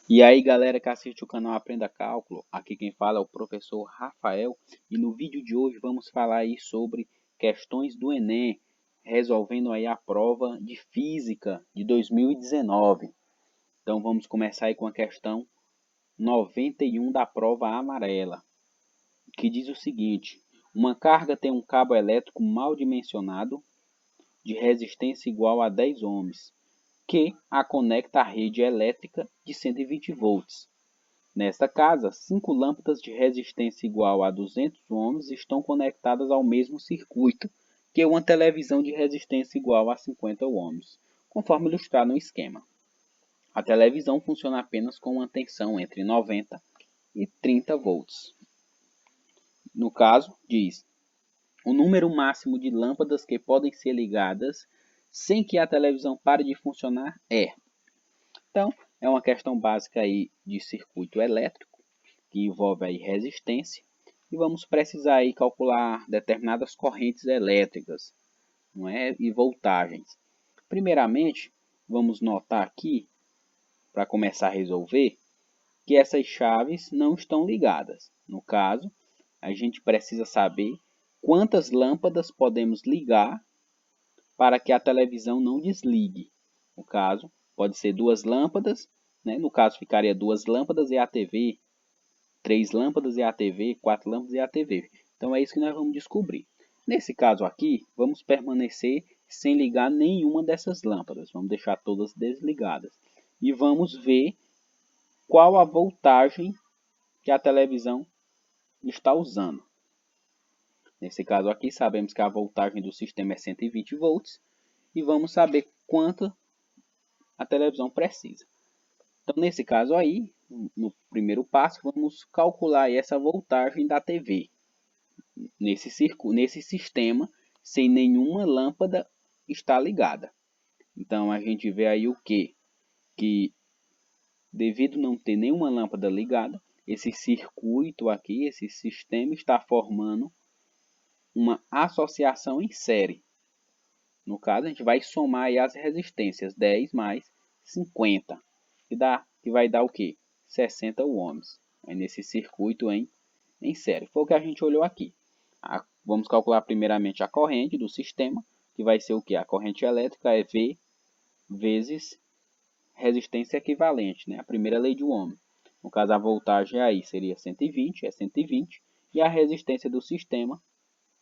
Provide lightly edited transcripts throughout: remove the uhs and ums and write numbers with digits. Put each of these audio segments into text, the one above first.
E aí, galera que assiste o canal Aprenda Cálculo, aqui quem fala é o professor Rafael, e no vídeo de hoje vamos falar aí sobre questões do Enem, resolvendo aí a prova de Física de 2019. Então vamos começar aí com a questão 91 da prova amarela, que diz o seguinte: uma carga tem um cabo elétrico mal dimensionado de resistência igual a 10 ohms, que a conecta à rede elétrica de 120 volts. Nesta casa, 5 lâmpadas de resistência igual a 200 ohms estão conectadas ao mesmo circuito que uma televisão de resistência igual a 50 ohms, conforme ilustrado no esquema. A televisão funciona apenas com uma tensão entre 90 e 30 volts. No caso, diz: o número máximo de lâmpadas que podem ser ligadas sem que a televisão pare de funcionar é. Então, é uma questão básica aí de circuito elétrico, que envolve aí resistência, e vamos precisar aí calcular determinadas correntes elétricas, não é? E voltagens. Primeiramente, vamos notar aqui, para começar a resolver, que essas chaves não estão ligadas. No caso, a gente precisa saber quantas lâmpadas podemos ligar para que a televisão não desligue. No caso, pode ser 2 lâmpadas, né? No caso ficaria 2 lâmpadas e a TV, 3 lâmpadas e a TV, 4 lâmpadas e a TV. Então é isso que nós vamos descobrir. Nesse caso aqui, vamos permanecer sem ligar nenhuma dessas lâmpadas. Vamos deixar todas desligadas. E vamos ver qual a voltagem que a televisão está usando. Nesse caso aqui, sabemos que a voltagem do sistema é 120 volts. E vamos saber quanto a televisão precisa. Então, nesse caso aí, no primeiro passo, vamos calcular essa voltagem da TV. Nesse sistema, sem nenhuma lâmpada está ligada. Então, a gente vê aí o quê? Que devido não ter nenhuma lâmpada ligada, esse circuito aqui, esse sistema está formando uma associação em série. No caso, a gente vai somar aí as resistências, 10 mais 50, que vai dar o quê? 60 ohms. Aí nesse circuito em série. Foi o que a gente olhou aqui. Vamos calcular primeiramente a corrente do sistema, que vai ser o quê? A corrente elétrica é V vezes resistência equivalente, né? A primeira lei de Ohm. No caso, a voltagem aí seria 120, é 120, e a resistência do sistema,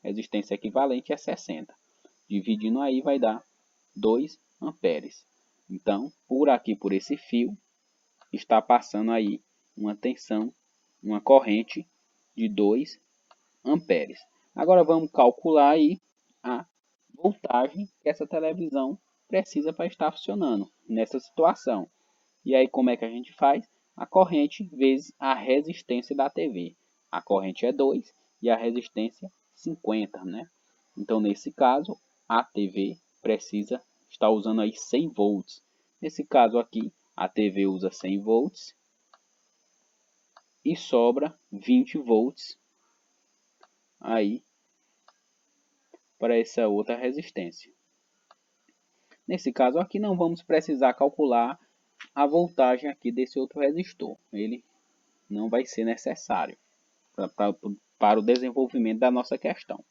resistência equivalente, é 60. Dividindo aí vai dar 2 amperes. Então, por aqui, por esse fio, está passando aí uma tensão, uma corrente de 2 amperes. Agora vamos calcular aí a voltagem que essa televisão precisa para estar funcionando nessa situação. E aí como é que a gente faz? A corrente vezes a resistência da TV. A corrente é 2 e a resistência 50, né? Então nesse caso, a TV precisa estar usando aí 100 volts. Nesse caso aqui, a TV usa 100 volts e sobra 20 volts aí para essa outra resistência. Nesse caso aqui não vamos precisar calcular a voltagem aqui desse outro resistor. Ele não vai ser necessário para o desenvolvimento da nossa questão.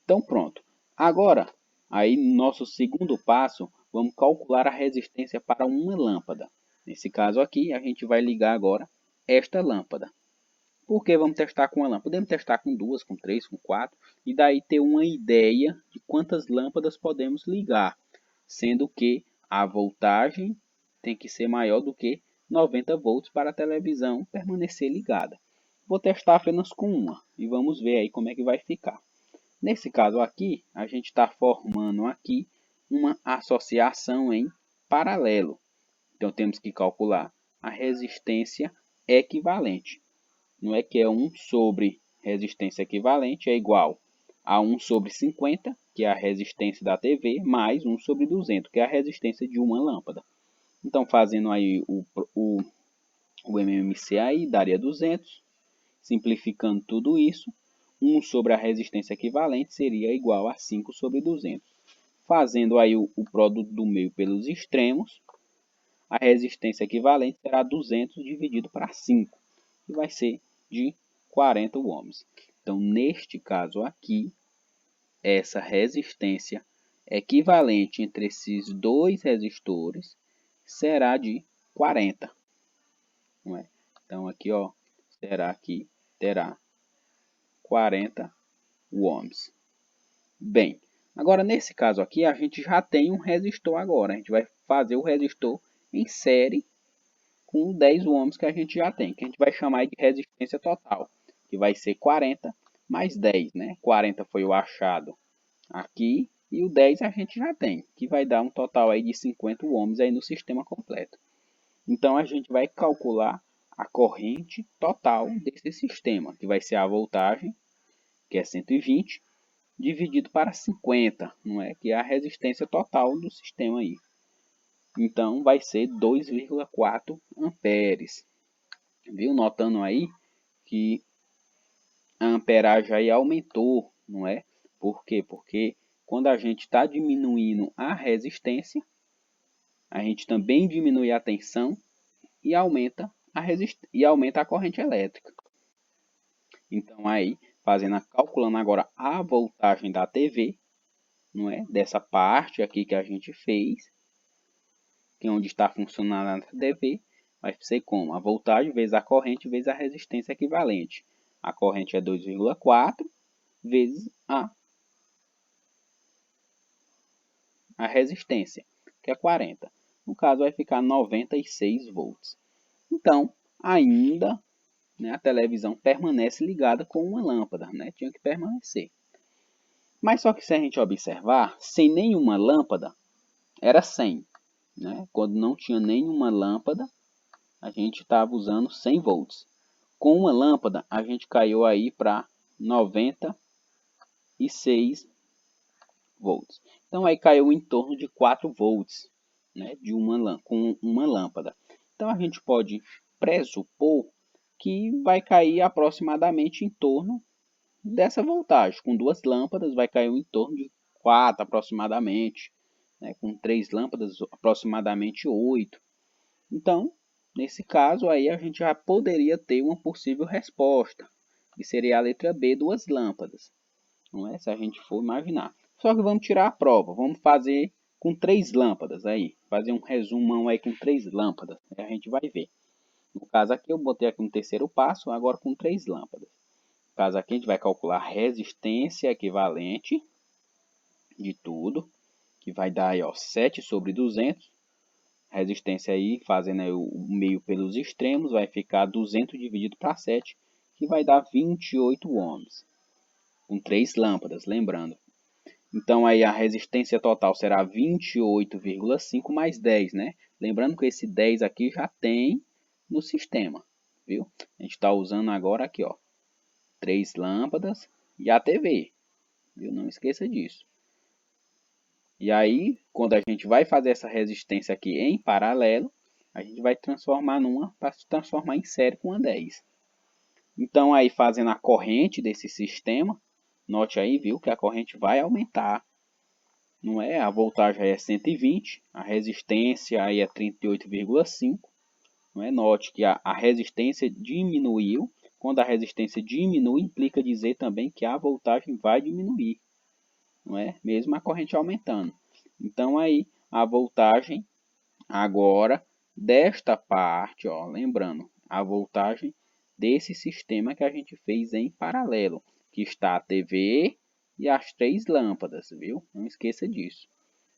Então pronto. Agora, aí no nosso segundo passo, vamos calcular a resistência para uma lâmpada. Nesse caso aqui, a gente vai ligar agora esta lâmpada. Por que vamos testar com uma lâmpada? Podemos testar com 2, com 3, com 4, e daí ter uma ideia de quantas lâmpadas podemos ligar, sendo que a voltagem tem que ser maior do que 90 volts para a televisão permanecer ligada. Vou testar apenas com uma e vamos ver aí como é que vai ficar. Nesse caso aqui, a gente está formando aqui uma associação em paralelo. Então temos que calcular a resistência equivalente. Não é que é 1 sobre resistência equivalente é igual a 1 sobre 50, que é a resistência da TV, mais 1 sobre 200, que é a resistência de uma lâmpada. Então, fazendo aí o MMC aí, daria 200. Simplificando tudo isso, 1 sobre a resistência equivalente seria igual a 5 sobre 200. Fazendo aí o produto do meio pelos extremos, a resistência equivalente será 200 dividido para 5, que vai ser de 40 ohms. Então, neste caso aqui, essa resistência equivalente entre esses dois resistores será de 40. Não é? Então, aqui, ó, será que terá 40 ohms. Bem, agora nesse caso aqui, a gente já tem um resistor agora. A gente vai fazer o resistor em série com 10 ohms que a gente já tem, que a gente vai chamar de resistência total, que vai ser 40 mais 10, né? 40 foi o achado aqui e o 10 a gente já tem, que vai dar um total aí de 50 ohms aí no sistema completo. Então a gente vai calcular a corrente total desse sistema, que vai ser a voltagem, que é 120, dividido para 50, não é? Que é a resistência total do sistema aí. Então vai ser 2,4 amperes. Viu? Notando aí que a amperagem aí aumentou, não é? Por quê? Porque quando a gente está diminuindo a resistência, a gente também diminui a tensão e aumenta a corrente elétrica. Então aí, calculando agora a voltagem da TV, não é? Dessa parte aqui que a gente fez, que é onde está funcionando a TV, vai ser como? A voltagem vezes a corrente vezes a resistência equivalente. A corrente é 2,4 vezes a resistência, que é 40. No caso, vai ficar 96 volts. Então, ainda, né, a televisão permanece ligada com uma lâmpada, né? Tinha que permanecer. Mas só que se a gente observar, sem nenhuma lâmpada, era 100. Né? Quando não tinha nenhuma lâmpada, a gente estava usando 100 volts. Com uma lâmpada, a gente caiu aí para 96 volts. Então, aí caiu em torno de 4 volts, né, com uma lâmpada. Então, a gente pode pressupor que vai cair aproximadamente em torno dessa voltagem. Com 2 lâmpadas, vai cair em torno de 4 aproximadamente. Né, com 3 lâmpadas, aproximadamente 8. Então, nesse caso, aí a gente já poderia ter uma possível resposta, que seria a letra B, 2 lâmpadas. Não é? Se a gente for imaginar. Só que vamos tirar a prova. Vamos fazer com 3 lâmpadas aí. Fazer um resumão aí com 3 lâmpadas. Aí a gente vai ver. No caso aqui, eu botei aqui um terceiro passo, agora com 3 lâmpadas. No caso aqui, a gente vai calcular a resistência equivalente de tudo, que vai dar aí, ó, 7 sobre 200. Resistência aí, fazendo aí o meio pelos extremos, vai ficar 200 dividido para 7, que vai dar 28 ohms. Com 3 lâmpadas, lembrando. Então, aí a resistência total será 28,5 mais 10, né? Lembrando que esse 10 aqui já tem no sistema, viu? A gente está usando agora aqui, ó, 3 lâmpadas e a TV, viu? Não esqueça disso. E aí, quando a gente vai fazer essa resistência aqui em paralelo, a gente vai transformar para se transformar em série com a 10. Então, aí fazendo a corrente desse sistema, note aí, viu, que a corrente vai aumentar. Não é? A voltagem aí é 120, a resistência aí é 38,5. Não é? Note que a resistência diminuiu. Quando a resistência diminui, implica dizer também que a voltagem vai diminuir. Não é? Mesmo a corrente aumentando. Então aí a voltagem agora desta parte, ó, lembrando, a voltagem desse sistema que a gente fez em paralelo, que está a TV e as 3 lâmpadas, viu? Não esqueça disso.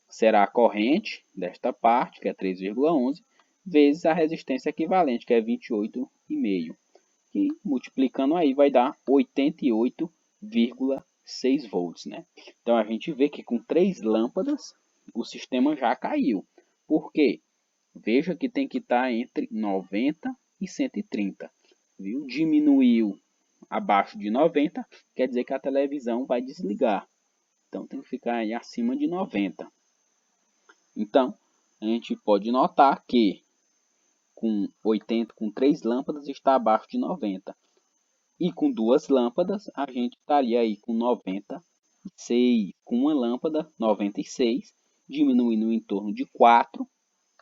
Será a corrente desta parte, que é 3,11, vezes a resistência equivalente, que é 28,5. E multiplicando aí vai dar 88,6 volts, né? Então a gente vê que com 3 lâmpadas o sistema já caiu. Por quê? Veja que tem que estar entre 90 e 130. Viu? Diminuiu abaixo de 90, quer dizer que a televisão vai desligar. Então tem que ficar aí acima de 90. Então, a gente pode notar que com 3 lâmpadas está abaixo de 90. E com 2 lâmpadas a gente estaria aí com 96. Com uma lâmpada, 96, diminuindo em torno de 4.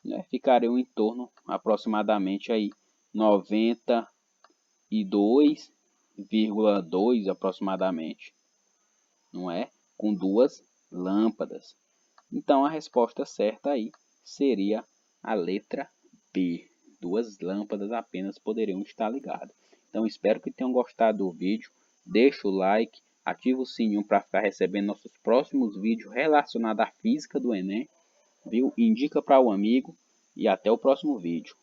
né, ficariam em torno aproximadamente aí 92,2 aproximadamente, não é? Com duas lâmpadas. Então a resposta certa aí seria a letra B. Duas lâmpadas apenas poderiam estar ligadas. Então espero que tenham gostado do vídeo. Deixa o like, ativa o sininho para ficar recebendo nossos próximos vídeos relacionados à física do Enem, viu? Indica para o amigo e até o próximo vídeo.